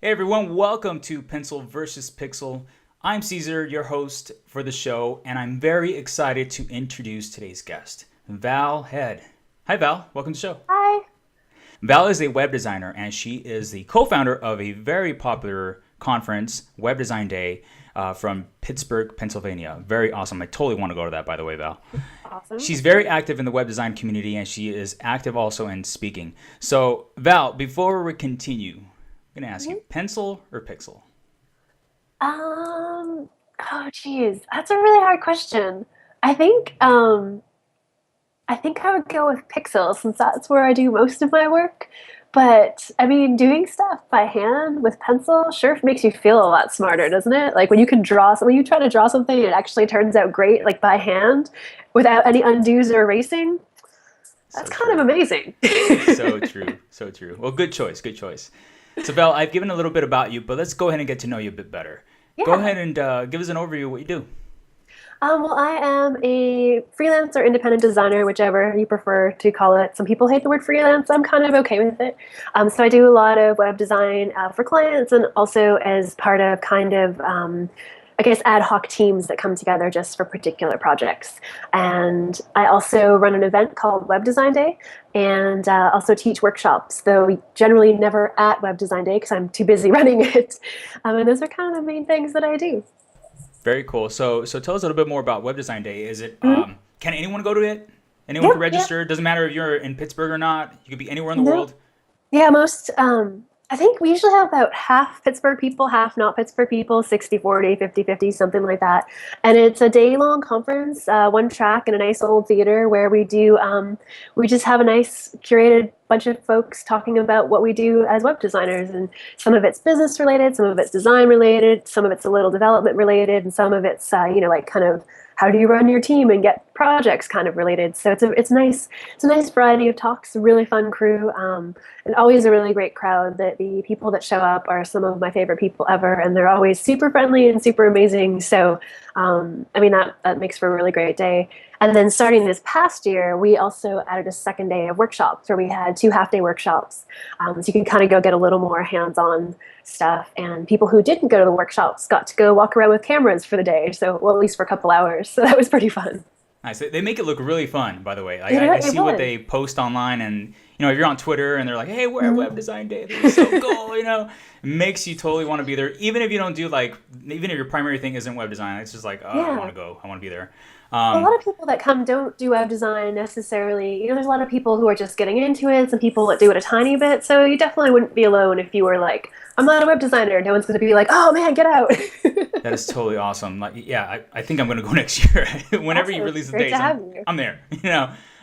Hey everyone, welcome to Pencil versus Pixel. I'm Caesar, your host for the show, and I'm very excited to introduce today's guest, Val Head. Hi Val, welcome to the show. Hi. Val is a web designer and she is the co-founder of a very popular conference, Web Design Day, from Pittsburgh, Pennsylvania. Very awesome. I totally want to go to that, by the way, Val. Awesome. She's very active in the web design community and she is active also in speaking. So, Val, before we continue, I'm going to ask you, Mhm. pencil or pixel? Um, geez, that's a really hard question. I think, um, I think I would go with Pixel since that's where I do most of my work. But I mean, doing stuff by hand with pencil sure makes you feel a lot smarter, doesn't it? Like when you can draw, when you try to draw something and it actually turns out great, like by hand, without any undos or erasing, that's So kind of true. amazing. So true. So true. Well, good choice. Good choice. So, Val, I've given a little bit about you, but let's go ahead and get to know you a bit better. Go Yeah. ahead and give us an overview of what you do. Well, I am a freelance or independent designer, whichever you prefer to call it. Some people hate the word freelance. I'm kind of okay with it. So I do a lot of web design for clients and also as part of I guess, ad hoc teams that come together just for particular projects. And I also run an event called Web Design Day and also teach workshops, though generally never at Web Design Day because I'm too busy running it. And those are kind of the main things that I do. Very cool. So tell us a little bit more about Web Design Day. Is it Mhm. can anyone go to it? Anyone can Yep, yep. register. Doesn't matter if you're in Pittsburgh or not. You could be anywhere in the No, world. yeah, I think we usually have about half Pittsburgh people, half not Pittsburgh people, 60-40, 50-50, something like that. And it's a day-long conference, one track in a nice old theater where we just have a nice curated bunch of folks talking about what we do as web designers. And some of it's business related, some of it's design related, some of it's a little development related, and some of it's, like kind of how do you run your team and get projects kind of related. So it's a nice variety of talks, a really fun crew. And always a really great crowd. That the people that show up are some of my favorite people ever, and they're always super friendly and super amazing. So, I mean that makes for a really great day. And then starting this past year, we also added a second day of workshops where we had two half-day workshops, so you can kind of go get a little more hands-on stuff. And people who didn't go to the workshops got to go walk around with cameras for the day. So, well, at least for a couple hours. So that was pretty fun. Nice. They make it look really fun, by the way. I It see what was. they post online, and if you're on Twitter and they're like, "Hey, we're at Mhm. Web Design Day. This is so cool," it makes you totally want to be there, even if you don't do even if your primary thing isn't web design. It's just like, oh, I want Yeah. to go. I want to be there. A Um, lot of people that come don't do web design necessarily. There's a lot of people who are just getting into it, some people that do it a tiny bit. So you definitely wouldn't be alone if you were like, I'm not a web designer. No one's going to be like, oh man, get out. that is totally awesome. Like, yeah, I think I'm gonna go next year. Whenever you Awesome. release the Great to dates, have you. I'm there.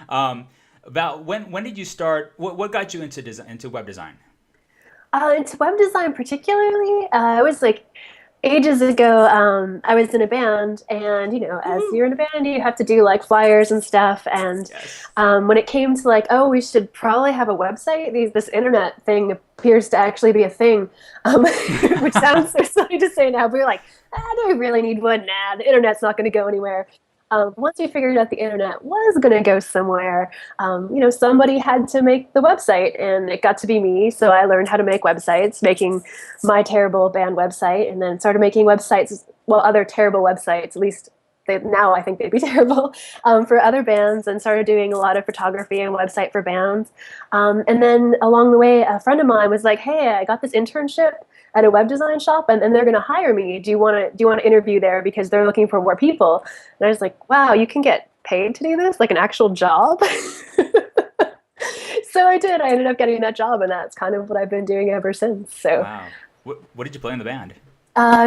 Um, about when did you start? What got you into design into web design? Into web design particularly, I was like ages ago. I was in a band, and as Woohoo! you're in a band, you have to do like flyers and stuff. And Yes. when it came to like, oh, we should probably have a website. This internet thing appears to actually be a thing, which sounds so silly to say now. But we're like, do we really need one? Nah, the internet's not going to go anywhere. Once we figured out the internet was going to go somewhere, somebody had to make the website, and it got to be me. So I learned how to make websites, making my terrible band website, and then started making websites, well, other terrible websites, at least now I think they'd be terrible, for other bands, and started doing a lot of photography and website for bands. And then along the way, a friend of mine was like, "Hey, I got this internship at a web design shop, and they're going to hire me. Do you want to interview there because they're looking for more people?" And I was like, "Wow, you can get paid to do this, like an actual job." So I did. I ended up getting that job, and that's kind of what I've been doing ever since. So, Wow. What did you play in the band?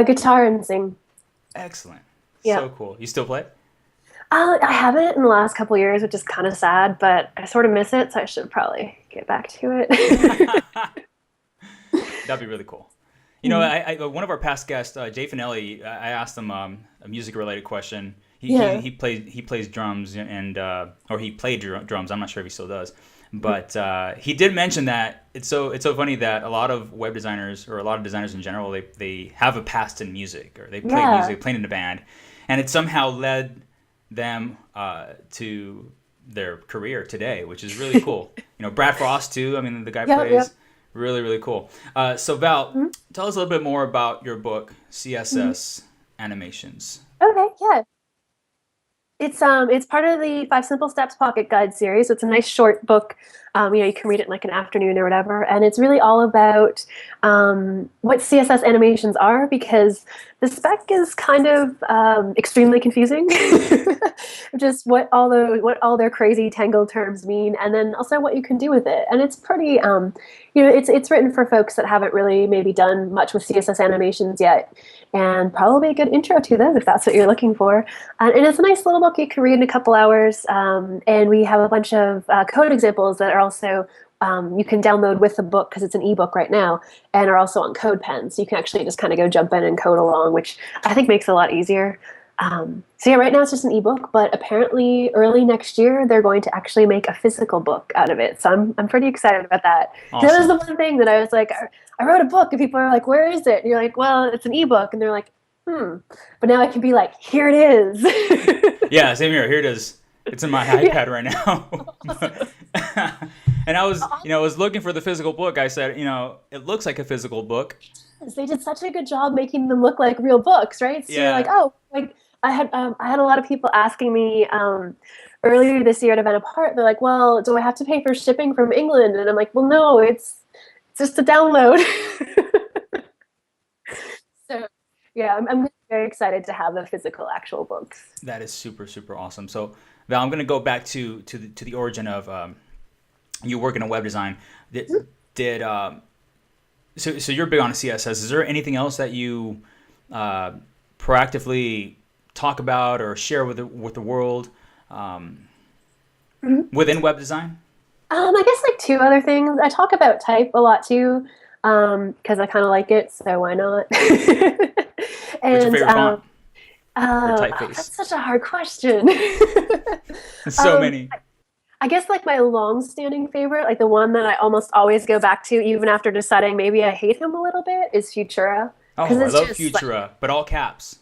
guitar and sing. Excellent. Yeah. So cool. You still play? I haven't in the last couple of years, which is kind of sad, but I sort of miss it, so I should probably get back to it. That'd be really cool. Mhm. One of our past guests, Jay Finelli, I asked him a music related question. Yeah. He plays drums or he played drums. I'm not sure if he still does, Mhm. but he did mention that it's so funny that a lot of web designers or a lot of designers in general they have a past in music or they played Yeah. music, played in a band, and it somehow led them to their career today, which is really cool. Brad Frost too. I mean, the guy Yep. Yep. plays Really, really cool. So Val, Mhm. tell us a little bit more about your book, CSS Animations. Okay, yeah. It's part of the Five Simple Steps Pocket Guide series. So it's a nice short book. You can read it in like an afternoon or whatever, and it's really all about what CSS animations are because the spec is kind of extremely confusing. Just what all their crazy tangled terms mean, and then also what you can do with it. And it's pretty, it's written for folks that haven't really maybe done much with CSS animations yet, and probably a good intro to them if that's what you're looking for. And it's a nice little book you can read in a couple hours. And we have a bunch of code examples that are also you can download with the book because it's an ebook right now, and are also on CodePen. So you can actually just kind of go jump in and code along, which I think makes it a lot easier. So yeah, right now it's just an ebook, but apparently early next year they're going to actually make a physical book out of it. So I'm pretty excited about that. That was Awesome. the one thing that I was like, I wrote a book, and people are like, "Where is it?" And you're like, "Well, it's an ebook," and they're like, "Hmm." But now I can be like, "Here it is." Yeah, same here. Here it is. It's in my Yeah, iPad right now. awesome. And I was looking for the physical book. I said, it looks like a physical book. They did such a good job making them look like real books, right? So you're like, Yeah, oh, like I had a lot of people asking me earlier this year at Event Apart. They're like, well, do I have to pay for shipping from England? And I'm like, well, no, it's just a download. So yeah, I'm very excited to have the physical actual books. that is super, super awesome. So, Val, I'm going to go back to the origin of you working in web design. Did so you're big on CSS. Is there anything else that you uh, proactively talk about or share with the world um, Mhm. within web design? I guess like two other things. I talk about type a lot too, because I kind of like it, so why not? What's your And favorite font or that's typeface? such a hard question. So um, many. I guess like my long-standing favorite, like the one that I almost always go back to, even after deciding maybe I hate him a little bit, is Futura, because Oh, I it's love just like Futura, but all caps.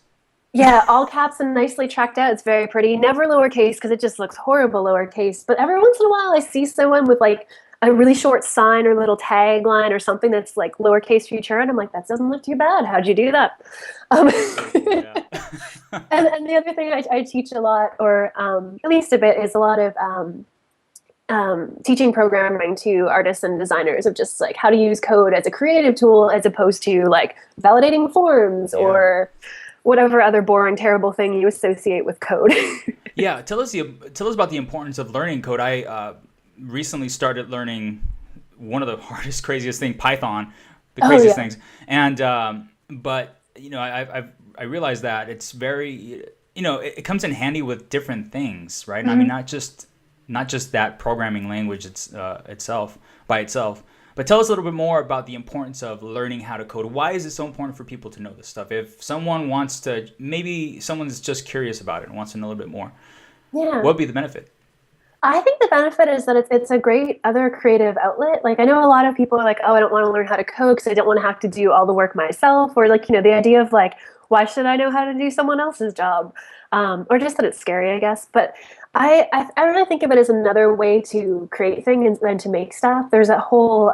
yeah, all caps and nicely tracked out. It's very pretty. Never lowercase because it just looks horrible lowercase. But every once in a while, I see someone with like a really short sign or little tagline or something that's like lowercase future, and I'm like, that doesn't look too bad. How'd you do that? Um, Yeah. and the other thing I teach a lot, or at least a bit, is a lot of teaching programming to artists and designers of just like how to use code as a creative tool as opposed to like validating forms Yeah. or whatever other boring, terrible thing you associate with code. Yeah, tell us about the importance of learning code. I recently started learning one of the hardest, craziest thing, Python, the Oh craziest yeah. things. And but I realized that it's very it comes in handy with different things, right? And I mean, Mhm. not just that programming language itself by itself. But tell us a little bit more about the importance of learning how to code. Why is it so important for people to know this stuff? If someone wants to, maybe someone's just curious about it and wants to know a little bit more, what Yeah. would be the benefit? I think the benefit is that it's a great other creative outlet. Like I know a lot of people are like, oh, I don't want to learn how to code because I don't want to have to do all the work myself, or like the idea of like, why should I know how to do someone else's job, or just that it's scary, I guess. But I really think of it as another way to create things and to make stuff. There's a whole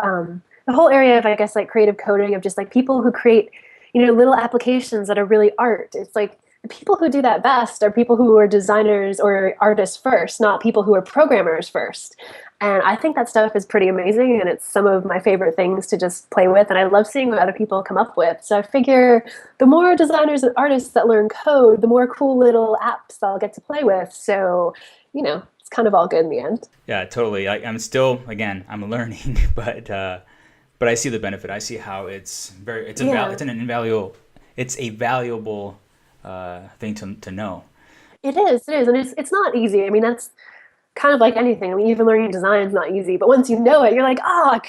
the whole area of I guess like creative coding of just like people who create little applications that are really art. It's like the people who do that best are people who are designers or artists first, not people who are programmers first. And I think that stuff is pretty amazing, and it's some of my favorite things to just play with. And I love seeing what other people come up with. So I figure the more designers and artists that learn code, the more cool little apps I'll get to play with. So, it's kind of all good in the end. Yeah, totally. I'm still, again, I'm learning, but I see the benefit. I see how Yeah, it's a valuable thing to know. it is, and it's not easy. I mean, that's kind of like anything. I mean, even learning design is not easy, but once you know it, you're like, oh,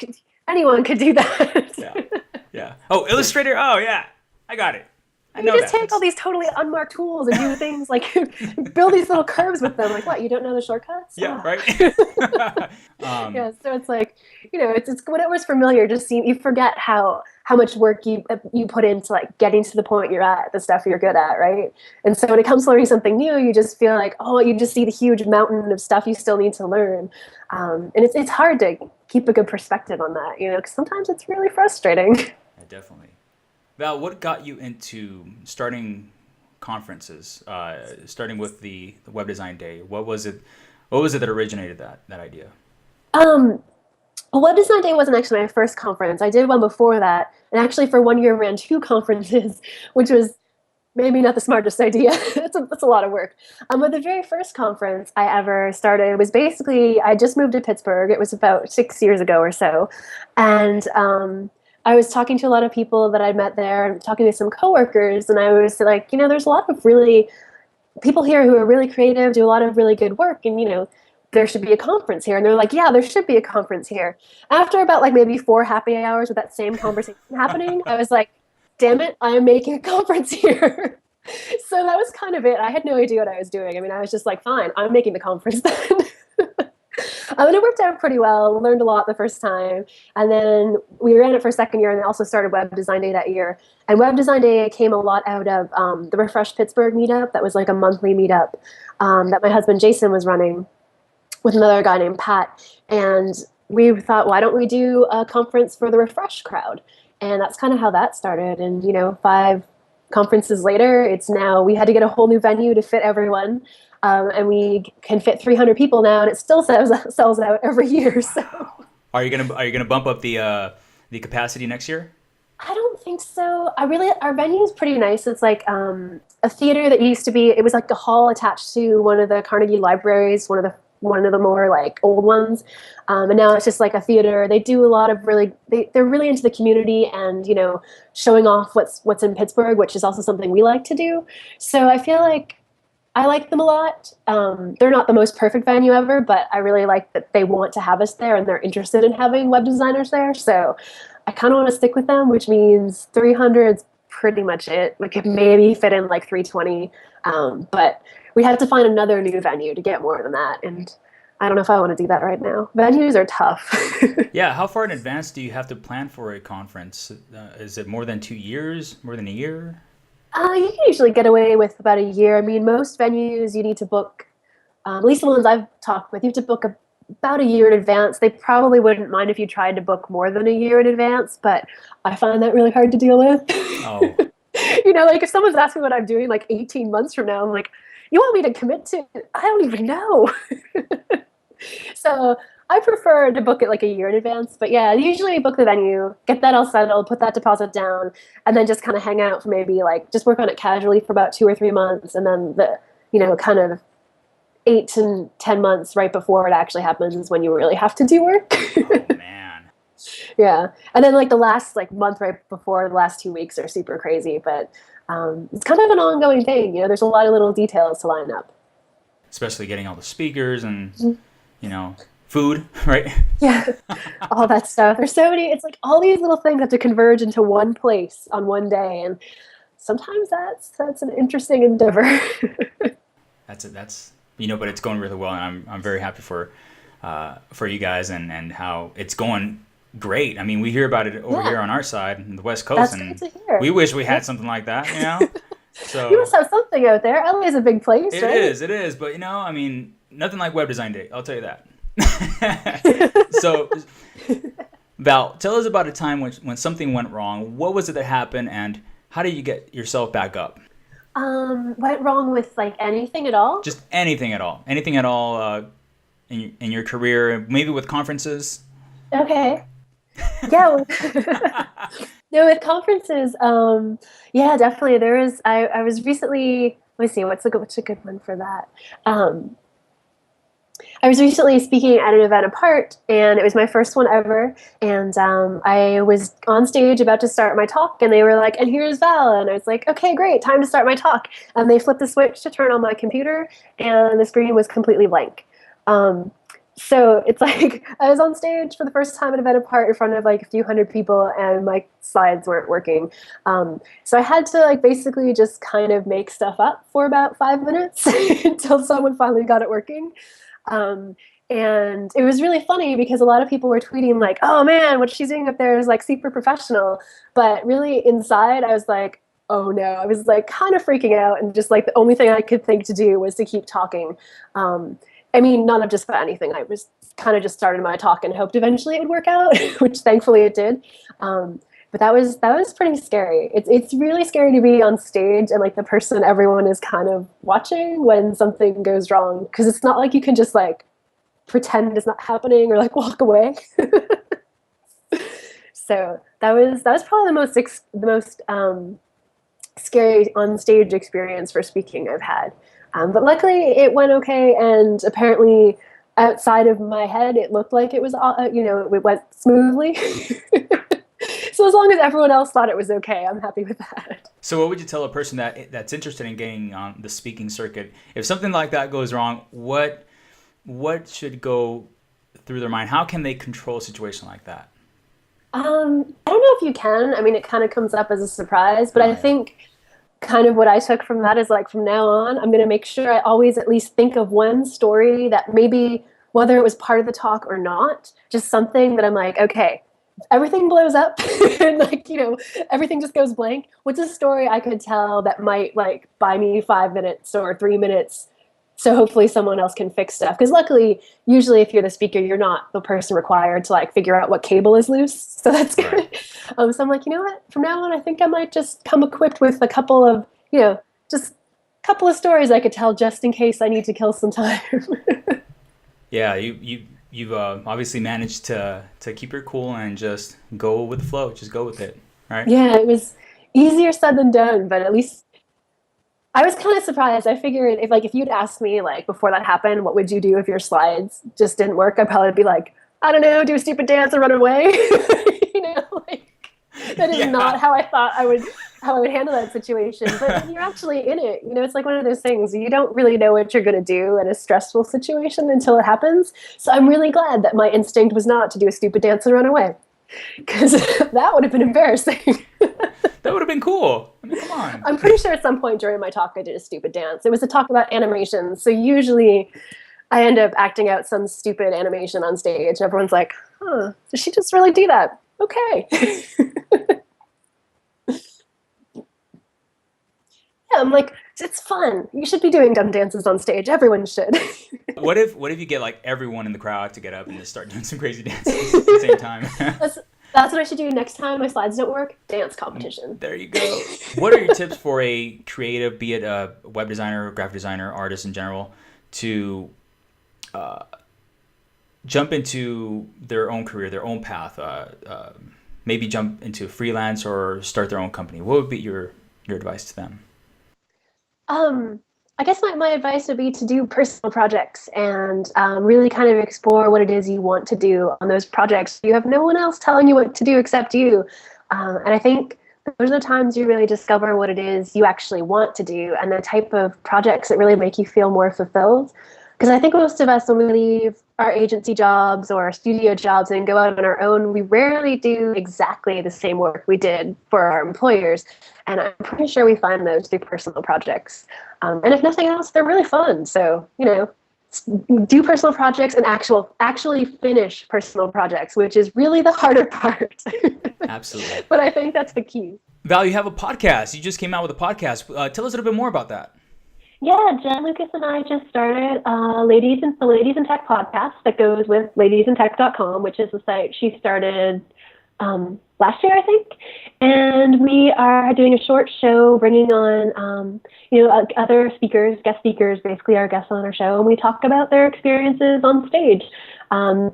anyone could do Yeah, that. yeah. Oh, Illustrator. Oh, yeah. I got it. I You know just that. take all That's these totally unmarked tools and do things like build these little curves with them. Like, what? You don't know the shortcuts? yeah, Ah. right. um, Yeah. So it's like, it's whatever's familiar. Just you forget how much work you put into like getting to the point you're at, the stuff you're good at, right? And so when it comes to learning something new, you just feel like, oh, you just see the huge mountain of stuff you still need to learn, and it's hard to keep a good perspective on that, because sometimes it's really frustrating. Yeah, definitely. Val, what got you into starting conferences, starting with the Web Design Day? What was it? What was it that originated that idea? Um, Web Design Day wasn't actually my first conference. I did one before that, and actually for 1 year ran two conferences, which was maybe not the smartest idea. It's a lot of work. But the very first conference I ever started was basically I just moved to Pittsburgh. It was about 6 years ago or so, and I was talking to a lot of people that I met there, and talking to some coworkers, and I was like, there's a lot of really people here who are really creative, do a lot of really good work, and there should be a conference here. And they're like, yeah, there should be a conference here. After about like maybe 4 happy hours with that same conversation happening, I was like, damn it, I am making a conference here. So that was kind of it. I had no idea what I was doing. I mean, I was just like, fine, I'm making the conference then. And it worked out pretty well. Learned a lot the first time. And then we ran it for a second year and then also started Web Design Day that year. And Web Design Day came a lot out of the Refresh Pittsburgh meetup. That was like a monthly meetup that my husband Jason was running with another guy named Pat. And we thought, why don't we do a conference for the Refresh crowd? And that's kind of how that started. And, 5 conferences later, it's now, we had to get a whole new venue to fit everyone. And we can fit 300 people now, and it still sells out every year. So Are you gonna bump up the capacity next year? I don't think so. Our venue is pretty nice. It's like a theater that used to be. It was like a hall attached to one of the Carnegie libraries, one of the more like old ones, and now it's just like a theater. They do a lot of they're really into the community and showing off what's in Pittsburgh, which is also something we like to do. So I feel like I like them a lot. They're not the most perfect venue ever, but I really like that they want to have us there and they're interested in having web designers there. So I kind of want to stick with them, which means 300 is pretty much it. We could maybe fit in like 320, but we have to find another new venue to get more than that. And I don't know if I want to do that right now. Venues are tough. Yeah, how far in advance do you have to plan for a conference? Is it more than 2 years? More than a year? You can usually get away with about a year. I mean, most venues you need to book, at least the ones I've talked with, you have to book about a year in advance. They probably wouldn't mind if you tried to book more than a year in advance, but I find that really hard to deal with. Oh, Like if someone's asking what I'm doing like 18 months from now, I'm like, you want me to commit to? I don't even know. So I prefer to book it like a year in advance. But yeah, usually book the venue, get that all settled, put that deposit down, and then just kind of hang out for maybe like just work on it casually for about 2 or 3 months, and then kind of 8 to 10 months right before it actually happens is when you really have to do work. oh man. Yeah, and then like the last like month right before the last 2 weeks are super crazy, but it's kind of an ongoing thing. There's a lot of little details to line up. Especially getting all the speakers and food, right? Yeah, all that stuff. There's so many. It's like all these little things have to converge into one place on one day, and sometimes that's an interesting endeavor. But it's going really well, and I'm very happy for you guys and how it's going great. I mean, we hear about it over Yeah, here on our side, in the West Coast, that's and great to hear. we wish we Yeah. had something like that, You So must have something out there. LA is a big place, right? it is, but I mean, nothing like Web Design Day. I'll tell you that. So, Val, tell us about a time when something went wrong. What was it that happened, and how did you get yourself back up? Went wrong with like anything at all? Just anything at all in your career, maybe with conferences. Okay. Yeah. No, with conferences, yeah, definitely. I was recently, let me see, what's a good one for that? Um, I was recently speaking at an event apart, and it was my first one ever. And I was on stage about to start my talk, and they were like, "And here's Val." And I was like, "Okay, great, time to start my talk." And they flipped the switch to turn on my computer, and the screen was completely blank. Um, so it's like I was on stage for the first time at an event apart in front of like a few hundred people, and my slides weren't working. So I had to like basically just kind of make stuff up for about 5 minutes until someone finally got it working. Um, and it was really funny because a lot of people were tweeting like, "Oh man, what she's doing up there is like super professional." But really inside, I was like, "Oh no!" I was like kind of freaking out, and just like the only thing I could think to do was to keep talking. Um, I mean, not just about anything. I was kind of just started my talk and hoped eventually it would work out, which thankfully it did. Um, but that was pretty scary. It's really scary to be on stage and like the person everyone is kind of watching when something goes wrong, because it's not like you can just like pretend it's not happening or like walk away. So that was probably the most scary on stage experience for speaking I've had. But luckily, it went okay, and apparently, outside of my head, it looked like it was, it went smoothly. So as long as everyone else thought it was okay, I'm happy with that. So what would you tell a person that's interested in getting on the speaking circuit if something like that goes wrong? What should go through their mind? How can they control a situation like that? I don't know if you can. I mean, it kind of comes up as a surprise, but Oh I yeah. think kind of what I took from that is like from now on, I'm going to make sure I always at least think of one story that maybe, whether it was part of the talk or not, just something that I'm like, okay, if everything blows up and like, everything just goes blank. What's a story I could tell that might like buy me 5 minutes or 3 minutes? So hopefully someone else can fix stuff. Because luckily, usually if you're the speaker, you're not the person required to like figure out what cable is loose. So that's Right. good. So I'm like, you know what? From now on, I think I might just come equipped with a couple of, just a couple of stories I could tell just in case I need to kill some time. Yeah, you've obviously managed to keep your cool and just go with the flow. Just go with it. Right. Yeah, it was easier said than done, but at least I was kind of surprised. I figured if you'd asked me like before that happened, what would you do if your slides just didn't work? I'd probably be like, I don't know, do a stupid dance and run away. Like that is Yeah. not how I would handle that situation. But when you're actually in it, it's like one of those things you don't really know what you're going to do in a stressful situation until it happens. So I'm really glad that my instinct was not to do a stupid dance and run away, because that would have been embarrassing. That would have been cool. I mean, come on. I'm pretty sure at some point during my talk I did a stupid dance. It was a talk about animations. So usually I end up acting out some stupid animation on stage. Everyone's like, huh, did she just really do that? Okay. Yeah, I'm like, it's fun. You should be doing dumb dances on stage. Everyone should. What if you get like everyone in the crowd to get up and just start doing some crazy dances at the same time? that's, that's what I should do next time my slides don't work. Dance competition. There you go. What are your tips for a creative, be it a web designer, graphic designer, artist in general, to jump into their own career, their own path? Maybe jump into freelance or start their own company. What would be your advice to them? Um, I guess my advice would be to do personal projects and really kind of explore what it is you want to do on those projects. You have no one else telling you what to do except you. And I think those are the times you really discover what it is you actually want to do and the type of projects that really make you feel more fulfilled. Because I think most of us, when we leave our agency jobs or our studio jobs and go out on our own, we rarely do exactly the same work we did for our employers. And I'm pretty sure we find those through personal projects. And if nothing else, they're really fun. So, do personal projects and actually finish personal projects, which is really the harder part. Absolutely. But I think that's the key. Val, you have a podcast. You just came out with a podcast. Tell us a little bit more about that. Yeah, Jen Lucas and I just started the Ladies in Tech podcast that goes with ladiesintech.com, which is the site she started last year, I think. And we are doing a short show, bringing on, other speakers, guest speakers, basically our guests on our show, and we talk about their experiences on stage.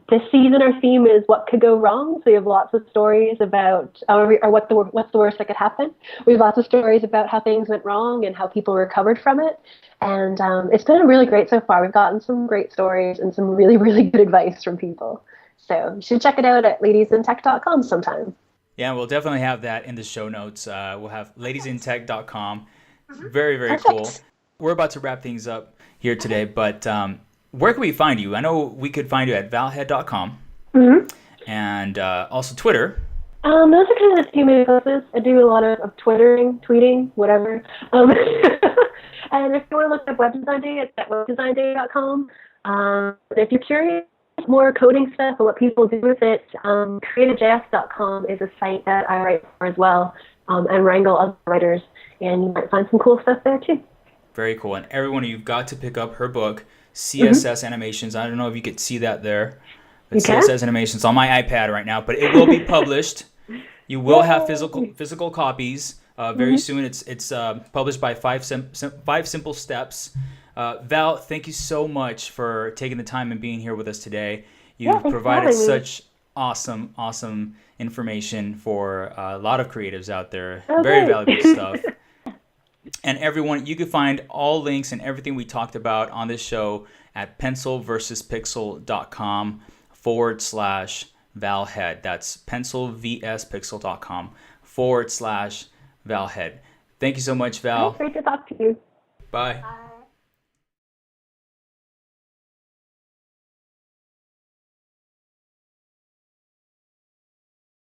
This season, our theme is what could go wrong. So we have lots of stories about, or what's the worst that could happen. We have lots of stories about how things went wrong and how people recovered from it. And it's been really great so far. We've gotten some great stories and some really, really good advice from people. So you should check it out at ladiesintech.com sometime. Yeah, we'll definitely have that in the show notes. We'll have ladiesintech.com. Very, very cool. Perfect. We're about to wrap things up here today, but where can we find you? I know we could find you at valhead.com Mm-hmm. and also Twitter. Those are kind of the two main places. I do a lot of Twittering, tweeting, whatever. And if you want to look up Web Design Day, it's at webdesignday.com. If you're curious, more coding stuff and what people do with it, creativejs.com is a site that I write for as well, and wrangle other writers, and you might find some cool stuff there too. Very cool. And everyone, you've got to pick up her book, Hmm. CSS Animations. I don't know if you could see that there, but You can? CSS Animations on my iPad right now. But it will be published. You will have Yay! physical copies very Hmm. soon. It's published by Five Simple Steps. Val, thank you so much for taking the time and being here with us today. Yeah, You've thanks for provided having me. such awesome information for a lot of creatives out there. Oh, Very great. valuable stuff. And everyone, you can find all links and everything we talked about on this show at pencilversuspixel.com /Val Head. That's pencilvspixel.com /Val Head. Thank you so much, All right, Val. great to talk to you. Bye. Bye.